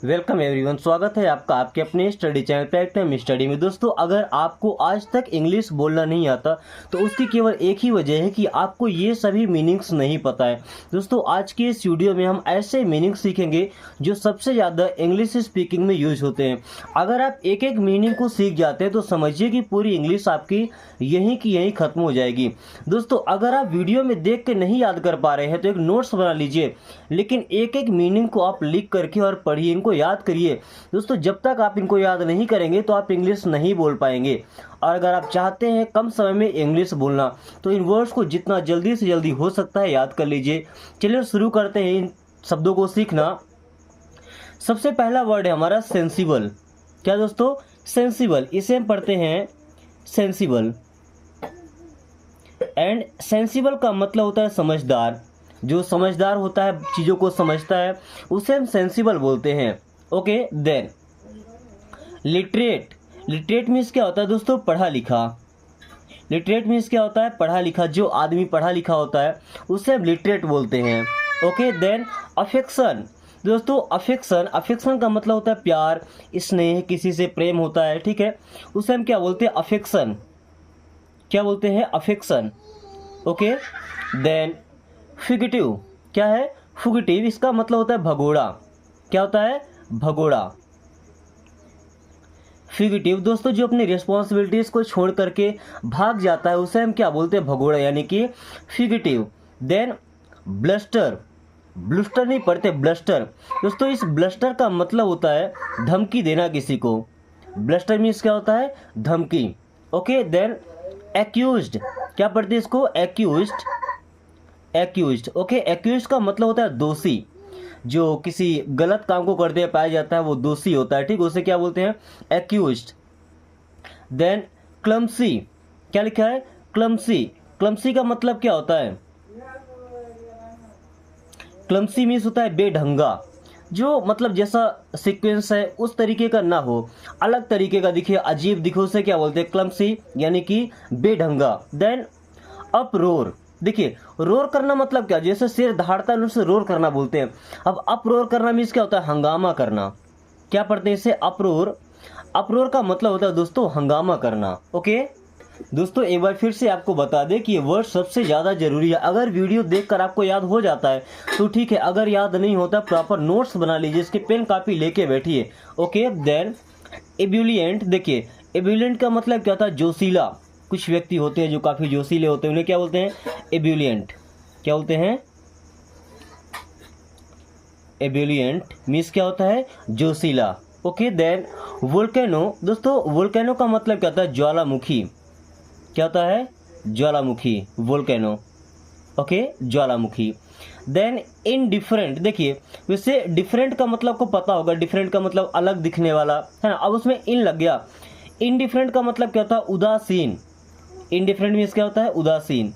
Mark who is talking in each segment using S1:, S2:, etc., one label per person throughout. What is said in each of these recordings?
S1: Welcome everyone, स्वागत है आपका आपके अपने study channel pack time study में। दोस्तों, अगर आपको आज तक इंग्लिश बोलना नहीं आता तो उसकी केवल एक ही वजह है कि आपको ये सभी मीनिंग्स नहीं पता है। दोस्तों, आज के इस वीडियो में हम ऐसे मीनिंग्स सीखेंगे जो सबसे ज़्यादा इंग्लिश स्पीकिंग में यूज होते हैं। अगर आप एक एक मीनिंग को सीख जाते हैं तो समझिए कि पूरी इंग्लिश आपकी यहीं की यहीं खत्म हो जाएगी। दोस्तों, अगर आप वीडियो में देख के नहीं याद कर पा रहे हैं तो एक नोट्स बना लीजिए, लेकिन एक एक मीनिंग को आप लिख करके और पढ़िए, इनको याद करिए। दोस्तों, जब तक आप इनको याद नहीं करेंगे तो आप इंग्लिश नहीं बोल पाएंगे। और अगर आप चाहते हैं कम समय में इंग्लिश बोलना तो इन वर्ड्स को जितना जल्दी से जल्दी हो सकता है याद कर लीजिए। चलिए शुरू करते हैं इन शब्दों को सीखना। सबसे पहला वर्ड है हमारा सेंसिबल। क्या दोस्तों? सेंसिबल। इसे हम पढ़ते हैं सेंसिबल। एंड सेंसिबल का मतलब होता है समझदार। जो समझदार होता है, चीज़ों को समझता है, उसे हम सेंसिबल बोलते हैं। Okay, then literate. Literate means क्या होता है दोस्तों? पढ़ा लिखा। लिटरेट मीन्स क्या होता है? पढ़ा लिखा। जो आदमी पढ़ा लिखा होता है उसे हम लिटरेट बोलते हैं। Okay, then affection. दोस्तों, अफेक्शन का मतलब होता है प्यार, स्नेह, किसी से प्रेम होता है, ठीक है, उसे हम क्या बोलते हैं? अफेक्शन। क्या बोलते हैं? अफेक्शन। Okay, then fugitive. क्या है? फुगिटिव। इसका मतलब होता है भगोड़ा। क्या होता है? भगोड़ा। फुगिटिव दोस्तों, जो अपनी रिस्पॉन्सिबिलिटीज को छोड़ करके भाग जाता है उसे हम क्या बोलते हैं? भगोड़ा, यानी कि फुगिटिव। Then bluster. ब्लस्टर नहीं पढ़ते, ब्लस्टर। दोस्तों, इस ब्लस्टर का मतलब होता है धमकी देना किसी को। ब्लस्टर मीन्स क्या होता है? धमकी। Okay, then accused. क्या पढ़ते हैं इसको? एक्यूज्ड। एक्यूज्ड। ओके, एक्यूज्ड का मतलब होता है दोषी। जो किसी गलत काम को करते हुए पाया जाता है वो दोषी होता है, ठीक, उसे क्या बोलते हैं? एक्यूज्ड। Then clumsy. क्या लिखा है? क्लमसी। क्लमसी का मतलब क्या होता है? क्लमसी मीन्स होता है बेढंगा। जो मतलब जैसा सीक्वेंस है उस तरीके का ना हो, अलग तरीके का दिखे, अजीब दिखे, उसे क्या बोलते हैं? क्लमसी, यानी कि बेढंगा। देन अपरोर। देखिए, रोर करना मतलब क्या? जैसे सिर दहाड़ता है उसे रोर करना बोलते हैं। अब अपरोर करना मीन्स क्या होता है? हंगामा करना। क्या पढ़ते हैं इसे? अपरोर। अपरोर का मतलब होता है दोस्तों हंगामा करना। ओके दोस्तों, एक बार फिर से आपको बता दें कि ये वर्ड सबसे ज़्यादा जरूरी है। अगर वीडियो देखकर आपको याद हो जाता है तो ठीक है, अगर याद नहीं होता प्रॉपर नोट्स बना लीजिए, इसके पेन कॉपी लेके बैठिए। Okay, then ebullient. देखिए, एब्यूलिएंट का मतलब क्या होता है? जोशीला। कुछ व्यक्ति होते हैं जो काफ़ी जोशीले होते हैं, उन्हें क्या बोलते हैं? एब्यूलिएंट। क्या बोलते हैं? एब्यूलिएंट मीन्स क्या होता है? जोशीला। Okay, then volcano. दोस्तों, वोल्केनो का मतलब क्या होता है? ज्वालामुखी। क्या होता है? ज्वालामुखी, वोल्केनो। ओके, ज्वालामुखी। Then indifferent. देखिए, वैसे डिफरेंट का मतलब आपको पता होगा, डिफरेंट का मतलब अलग दिखने वाला है ना। अब उसमें इन लग गया। इनडिफरेंट का मतलब क्या होता है? उदासीन। इनडिफरेंट मीन्स क्या होता है? उदासीन।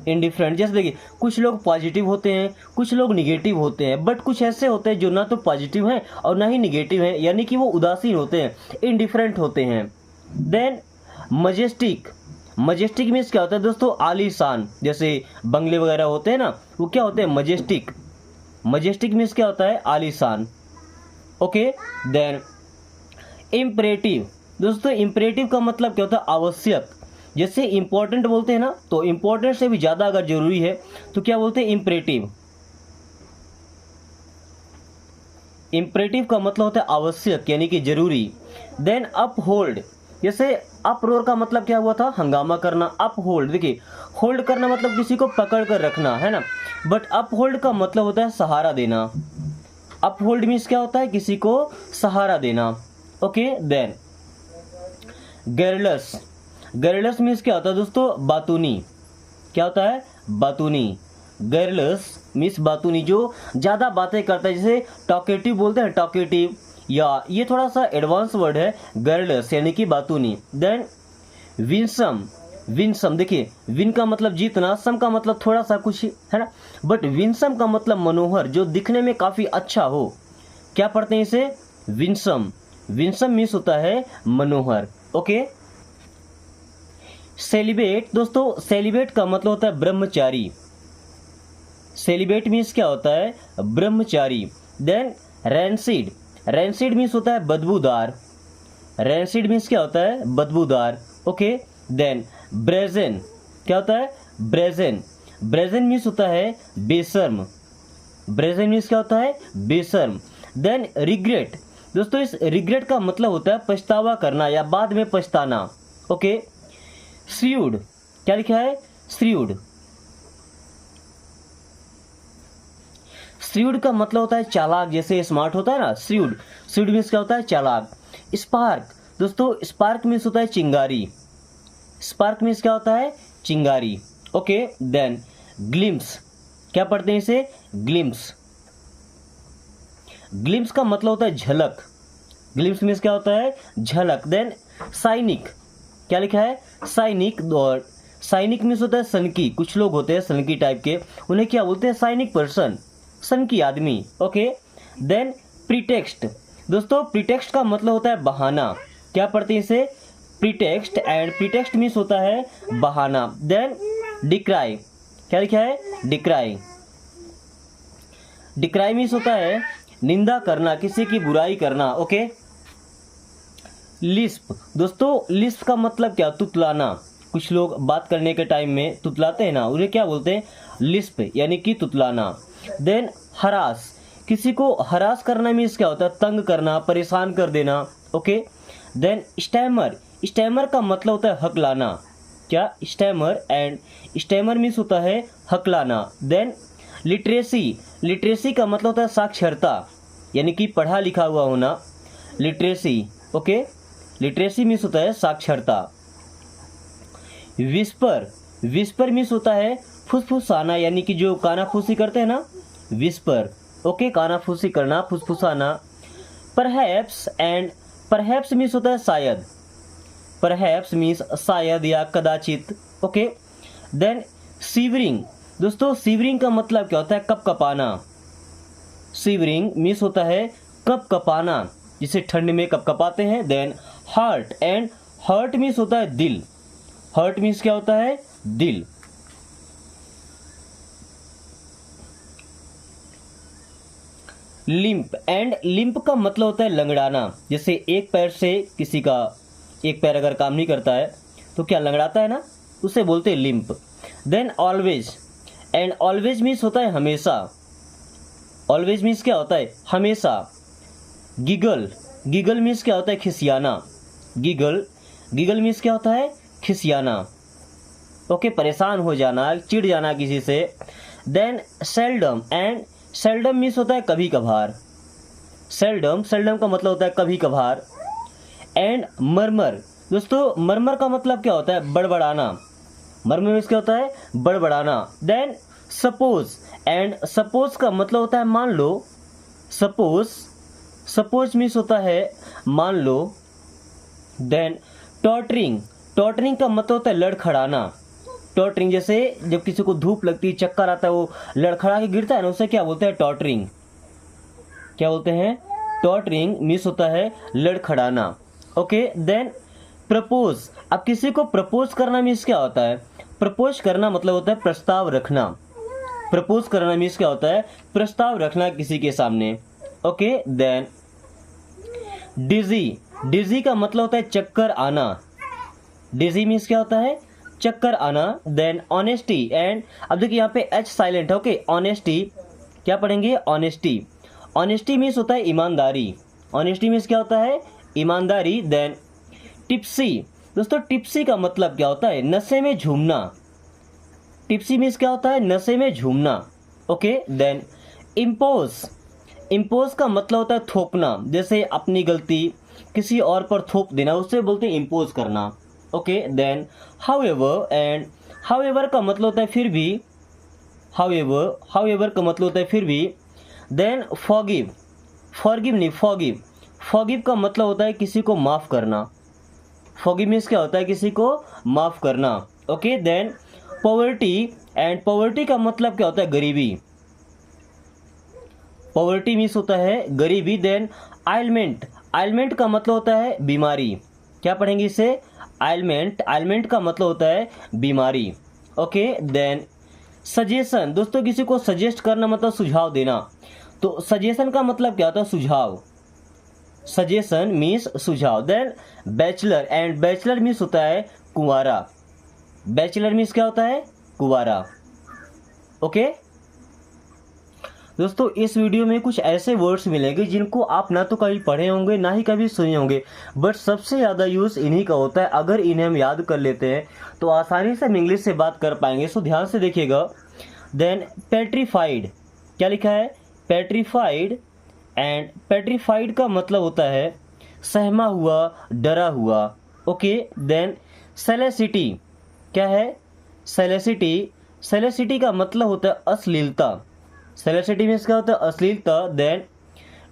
S1: इनडिफरेंट। जैसे देखिए, कुछ लोग पॉजिटिव होते हैं, कुछ लोग निगेटिव होते हैं, बट कुछ ऐसे होते हैं जो ना तो पॉजिटिव हैं और ना ही निगेटिव हैं, यानी कि वो उदासीन होते हैं, इनडिफरेंट होते हैं। Then majestic. मजेस्टिक मीन्स क्या होता है दोस्तों? आलीशान। जैसे बंगले वगैरह होते हैं ना, वो क्या होते हैं? मजेस्टिक। मजेस्टिक मीन्स क्या होता है? आलीशान। Okay, then imperative. दोस्तों, इम्परेटिव का मतलब क्या होता है? आवश्यक। जैसे इंपॉर्टेंट बोलते हैं ना, तो इंपॉर्टेंट से भी ज़्यादा अगर जरूरी है तो क्या बोलते हैं? इम्परेटिव। इम्परेटिव का मतलब होता है आवश्यक, यानी कि जरूरी। Then uphold. जैसे अपरोर का मतलब क्या हुआ था? हंगामा करना। अपहोल्ड। देखिए, होल्ड करना मतलब किसी को पकड़ कर रखना, है ना, बट अपहोल्ड का मतलब होता है सहारा देना। अपहोल्ड मीन्स क्या होता है? किसी को सहारा देना। Okay, then garrulous. Garrulous means क्या होता है दोस्तों? बातूनी। क्या होता है? बातूनी। गैरलस मीन्स बातूनी, जो ज़्यादा बातें करता है, जैसे टॉकेटिव बोलते हैं, टॉकेटिव, या ये थोड़ा सा एडवांस वर्ड है गैरलस, यानी कि बातूनी। Then winsome. विंसम। देखिए, विन का मतलब जीतना, सम का मतलब थोड़ा सा कुछ, है ना, बट विंसम का मतलब मनोहर, जो दिखने में काफ़ी अच्छा हो। क्या पढ़ते हैं इसे? विंसम। विंसम मीन्स होता है मनोहर। Okay, celebrate. दोस्तों, सेलिब्रेट का मतलब होता है ब्रह्मचारी। सेलिब्रेट मीन्स क्या होता है? ब्रह्मचारी। देन रैंसिड, रैंसिड मीन्स होता है बदबूदार, रैंसिड मीन्स क्या होता है बदबूदार। ओके, देन ब्रेजन, क्या होता है ब्रेजन, ब्रेजन मीन्स होता है बेशर्म, ब्रेजन मीन्स क्या होता है बेशर्म। देन रिग्रेट, दोस्तों इस रिग्रेट का मतलब होता है पछतावा करना या बाद में पछताना। ओके, श्रीउड, क्या लिखा है श्रीउड, श्रीउड का मतलब होता है चालाक, जैसे स्मार्ट होता है ना श्रीउड, श्रीउड मीन्स क्या होता है चालाक। स्पार्क, दोस्तों स्पार्क मीन्स होता है चिंगारी, स्पार्क मीन्स क्या होता है चिंगारी। ओके, देन ग्लिम्स, क्या पढ़ते हैं इसे ग्लिम्स, ग्लिम्स का मतलब होता है झलक, ग्लिम्स मीन्स क्या होता है झलक। देन साइनिक, क्या लिखा है साइनिक, और साइनिक मीन्स होता है सनकी, कुछ लोग होते हैं सनकी टाइप के, उन्हें क्या बोलते हैं साइनिक पर्सन, सनकी आदमी। ओके, देन प्रीटेक्स्ट, दोस्तों प्रीटेक्स्ट का मतलब होता है बहाना, क्या पढ़ते हैं इसे प्रीटेक्स्ट, एंड प्रीटेक्स्ट मीन्स होता है बहाना। देन डिक्राई, क्या लिखा है डिक्राई, डिक्राई मीन्स होता है निंदा करना, किसी की बुराई करना। ओके, लिस्प, दोस्तों लिस्प का मतलब क्या तुतलाना, कुछ लोग बात करने के टाइम में तुतलाते हैं ना, उन्हें क्या बोलते हैं लिस्प, यानी कि तुतलाना। देन हरास, किसी को हरास करना मीन्स क्या होता है तंग करना, परेशान कर देना। ओके, देन स्टैमर, स्टैमर का मतलब होता है हकलाना, क्या स्टैमर, एंड स्टैमर मीन्स होता है हकलाना। देन लिटरेसी, लिटरेसी का मतलब होता है साक्षरता, यानी कि पढ़ा लिखा हुआ होना, लिटरेसी। ओके, लिटरेसी मीन्स होता है साक्षरता। विस्पर, विस्पर मीन्स होता है फुसफुसाना, यानी कि जो कानाफूसी करते हैं ना विस्पर। ओके, कानाफूसी करना, फुसफुसाना। परहैप्स, एंड परहैप्स मीन्स होता है शायद, परहैप्स मीन्स शायद या कदाचित। ओके, देन सीवरिंग, दोस्तों सीवरिंग का मतलब क्या होता है कपकपाना, सीवरिंग मीन्स होता है कपकपाना, जिसे ठंड में कपकपाते हैं। Then heart, and heart means होता है दिल, हार्ट मीन्स क्या होता है दिल। लिंप, एंड लिंप का मतलब होता है लंगड़ाना, जैसे एक पैर से किसी का एक पैर अगर काम नहीं करता है तो क्या लंगड़ाता है ना, उसे बोलते हैं limp. Then always, and always means होता है हमेशा, ऑलवेज मीन्स क्या होता है हमेशा। गिगल, गिगल मीन्स क्या होता है खिसियाना, गिगल, गिगल मीन्स क्या होता है खिसियाना। ओके, परेशान हो जाना, चिढ़ जाना किसी से। Then seldom, and seldom means होता है कभी कभार, सेल्डम, सेल्डम का मतलब होता है कभी कभार। एंड मरमर, दोस्तों मरमर का मतलब क्या होता है बड़बड़ाना, मरमर मीन्स क्या होता है बड़बड़ाना। देन सपोज, एंड सपोज का मतलब होता है मान लो, सपोज, सपोज मीन्स होता है मान लो। देन टॉटरिंग, टॉटरिंग का मतलब होता है लड़खड़ाना, टॉटरिंग जैसे जब किसी को धूप लगती है चक्कर आता है वो लड़खड़ा के गिरता है ना, उसे क्या बोलते हैं टॉटरिंग, क्या बोलते हैं टॉटरिंग मीन्स होता है लड़खड़ाना। ओके, देन प्रपोज, अब किसी को प्रपोज करना मीन्स क्या होता है, प्रपोज करना मतलब होता है प्रस्ताव रखना, प्रपोज करना मीन्स क्या होता है प्रस्ताव रखना किसी के सामने। ओके, देन डिजी, डिजी का मतलब होता है चक्कर आना, डिजी मीन्स क्या होता है चक्कर आना। देन ऑनेस्टी, एंड अब देखिए यहाँ पे एच साइलेंट है। ओके, ऑनेस्टी, क्या पढ़ेंगे ऑनेस्टी, ऑनेस्टी मीन्स होता है ईमानदारी, ऑनेस्टी मीन्स क्या होता है ईमानदारी। देन टिप्सी, दोस्तों टिप्सी का मतलब क्या होता है नशे में झूमना, टिप्सी मीन्स क्या होता है नशे में झूमना। ओके, देन इम्पोज, इम्पोज का मतलब होता है थोपना, जैसे अपनी गलती किसी और पर थोप देना, उससे बोलते हैं इम्पोज करना। Okay, then however, and however का मतलब होता है फिर भी, हाउएवर, हाउएवर का मतलब होता है फिर भी। देन फॉरगिव, फॉरगिव नहीं फॉरगिव, फॉरगिव का मतलब होता है किसी को माफ़ करना, फॉरगिव मीन्स क्या होता है किसी को माफ़ करना। Okay, then poverty, and poverty का मतलब क्या होता है गरीबी, पॉवर्टी मीन्स होता है गरीबी। देन आइलमेंट, आइलमेंट का मतलब होता है बीमारी, क्या पढ़ेंगे इसे आइलमेंट, आइलमेंट का मतलब होता है बीमारी। ओके, देन सजेशन, दोस्तों किसी को सजेस्ट करना मतलब सुझाव देना, तो सजेशन का मतलब क्या होता है? सुझाव। सजेशन मीन्स सुझाव। Then bachelor, and bachelor means होता है कुंवारा। बैचलर मीन्स क्या होता है? कुंवारा। ओके दोस्तों, इस वीडियो में कुछ ऐसे वर्ड्स मिलेंगे जिनको आप ना तो कभी पढ़े होंगे ना ही कभी सुने होंगे, बट सबसे ज़्यादा यूज़ इन्हीं का होता है। अगर इन्हें हम याद कर लेते हैं तो आसानी से हम इंग्लिश से बात कर पाएंगे। सो ध्यान से देखिएगा। देन पेट्रीफाइड, क्या लिखा है? पेट्रीफाइड। एंड पेट्रीफाइड का मतलब होता है सहमा हुआ, डरा हुआ। ओके देन सेलेसिटी, क्या है? सेलेसिटी। सेलेसिटी का मतलब होता है अश्लीलता। सेलेसिटी मीन्स क्या होता है? अश्लीलता। देन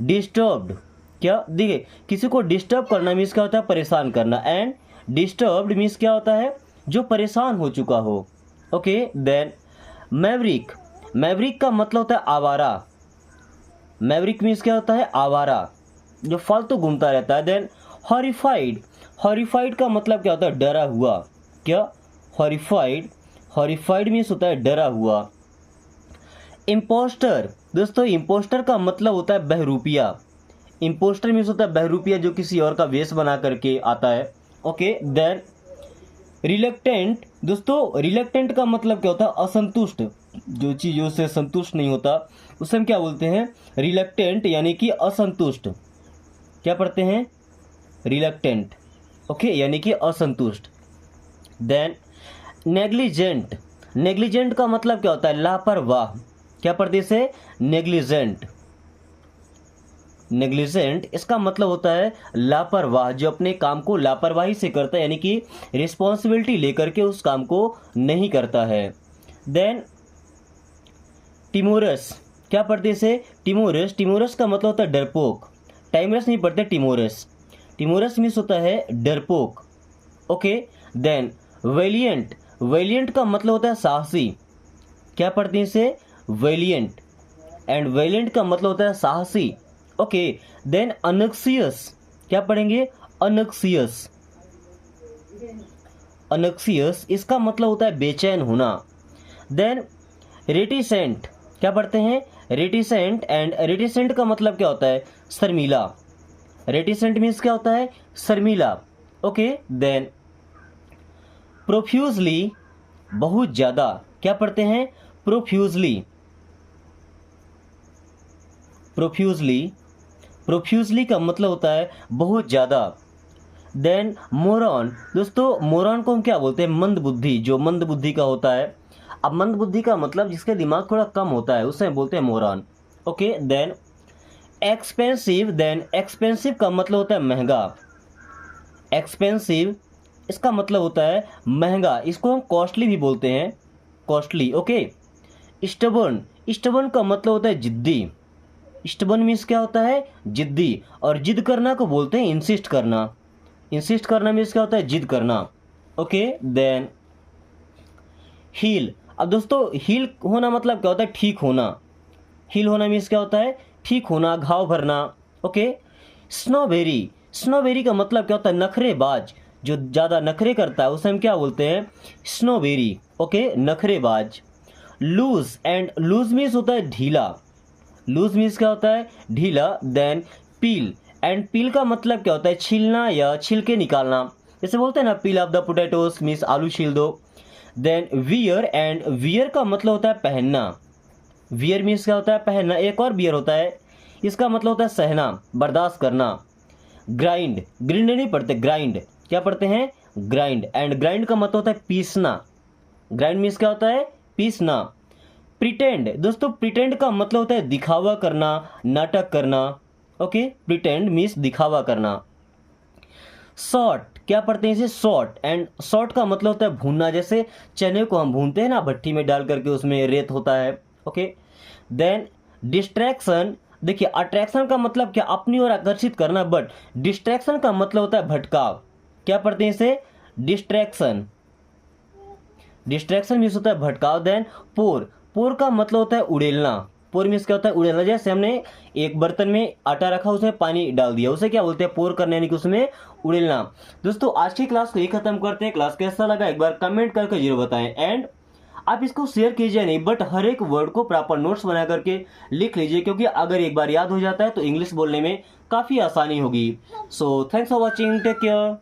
S1: डिस्टर्ब्ड, क्या? देखिए, किसी को डिस्टर्ब करना मीन्स क्या होता है? परेशान करना। एंड डिस्टर्ब्ड मीन्स क्या होता है? जो परेशान हो चुका हो। Okay then Maverick. मैवरिक का मतलब होता है आवारा। मैवरिक मीन्स क्या होता है? आवारा, जो फालतू घूमता रहता है। Then horrified. हॉरिफाइड का मतलब क्या होता है? डरा हुआ। क्या? हॉरिफाइड। हॉरिफाइड मीन्स होता है डरा हुआ। इम्पोस्टर। दोस्तों, इम्पोस्टर का मतलब होता है बहरूपिया। इम्पोस्टर मीन्स होता है बहरूपिया, जो किसी और का वेश बना करके आता है। Okay then reluctant. दोस्तों, रिलक्टेंट का मतलब क्या होता है? असंतुष्ट, जो चीज़ों से संतुष्ट नहीं होता उसे हम क्या बोलते हैं? रिलक्टेंट, यानी कि असंतुष्ट। क्या पढ़ते हैं? रिलक्टेंट। ओके यानी कि असंतुष्ट। Then negligent. नेग्लिजेंट का मतलब क्या होता है? लापरवाह। क्या पढ़ते से? नेग्लिजेंट। नेग्लिजेंट, इसका मतलब होता है लापरवाह, जो अपने काम को लापरवाही से करता है, यानी कि रिस्पॉन्सिबिलिटी लेकर के उस काम को नहीं करता है। Then timorous. क्या पढ़ते से? टिमोरस। टिमोरस का मतलब होता है डरपोक। टाइमरस नहीं पढ़ते, टिमोरस। टिमोरस मीन्स होता है डरपोक। Okay then valiant. वेलियंट का मतलब होता है साहसी। क्या पढ़ते हैं इसे? वेलियंट। एंड वेलियंट का मतलब होता है साहसी। Okay then anxious. क्या पढ़ेंगे? अनक्सियस। अनक्सियस, इसका मतलब होता है बेचैन होना। Then reticent. क्या पढ़ते हैं? रेटिसेंट। एंड रेटिसेंट का मतलब क्या होता है? शर्मीला। रेटिसेंट मीन्स क्या होता है? शर्मीला। ओके देन प्रोफ्यूजली, बहुत ज़्यादा। क्या पढ़ते हैं? प्रोफ्यूजली। प्रोफ्यूजली। प्रोफ्यूजली का मतलब होता है बहुत ज़्यादा। Then moron. दोस्तों, मोरॉन को हम क्या बोलते हैं? मंद बुद्धि, जो मंद बुद्धि का होता है। अब मंद बुद्धि का मतलब जिसके दिमाग थोड़ा कम होता है उसे बोलते हैं moron. Okay then expensive. Then expensive का मतलब होता है महंगा। एक्सपेंसिव, इसका मतलब होता है महंगा। इसको हम कॉस्टली भी बोलते हैं, कॉस्टली। Okay stubborn. स्टबर्न का मतलब होता है जिद्दी। स्टबर्न मीन्स क्या होता है? जिद्दी। और जिद करना को बोलते हैं इंसिस्ट करना। इंसिस्ट करना मीन्स क्या होता है? जिद करना। Okay then heal. अब दोस्तों, हील होना मतलब क्या होता है? ठीक होना। हील होना मीन्स क्या होता है? ठीक होना, घाव भरना। Okay snobbery. स्नोबेरी का मतलब क्या होता है? नखरेबाज, जो ज़्यादा नखरे करता है उसे हम क्या बोलते हैं? स्नोबेरी। ओके नखरेबाज। लूज। एंड लूज मीन्स होता है ढीला। लूज मीन्स क्या होता है? ढीला। Then peel. एंड पील का मतलब क्या होता है? छीलना या छिलके निकालना। जैसे बोलते हैं ना, पील ऑफ द पोटैटोस मीन्स आलू छील दो। Then wear. एंड वियर का मतलब होता है पहनना। वियर मीन्स क्या होता है? पहनना। एक और वियर होता है, इसका मतलब होता है सहना, बर्दाश्त करना। ग्राइंड। ग्रिंड नहीं पढ़ते, ग्राइंड। क्या पढ़ते हैं? ग्राइंड। एंड ग्राइंड का मतलब होता है पीसना। ग्राइंड मीन्स क्या होता है? पीसना। प्रिटेंड। दोस्तों, प्रिटेंड का मतलब होता है दिखावा करना, नाटक करना। ओके प्रिटेंड मीन्स दिखावा करना। सॉर्ट। क्या पढ़ते हैं इसे? सॉर्ट। एंड सॉर्ट का मतलब होता है भूनना। जैसे चने को हम भूनते हैं ना भट्टी में डाल करके, उसमें रेत होता है। Okay then distraction. देखिए, अट्रैक्शन का मतलब क्या? अपनी ओर आकर्षित करना, बट डिस्ट्रैक्शन का मतलब होता है भटकाव। क्या पढ़ते हैं इसे? डिस्ट्रैक्शन। डिस्ट्रैक्शन मीन्स होता है भटकाव। देन पोर। पोर का मतलब होता है उड़ेलना। पोर मीन्स क्या होता है? उड़ेलना। जैसे हमने एक बर्तन में आटा रखा, उसमें पानी डाल दिया, उसे क्या बोलते हैं? पोर करने, यानी कि उसमें उड़ेलना। दोस्तों, आज की क्लास को ये खत्म करते हैं। क्लास कैसा लगा एक बार कमेंट करके जरूर बताएं। एंड आप इसको शेयर कीजिए नहीं, बट हर एक वर्ड को प्रॉपर नोट्स बना करके लिख लीजिए, क्योंकि अगर एक बार याद हो जाता है तो इंग्लिश बोलने में काफ़ी आसानी होगी। So thanks for watching, take care.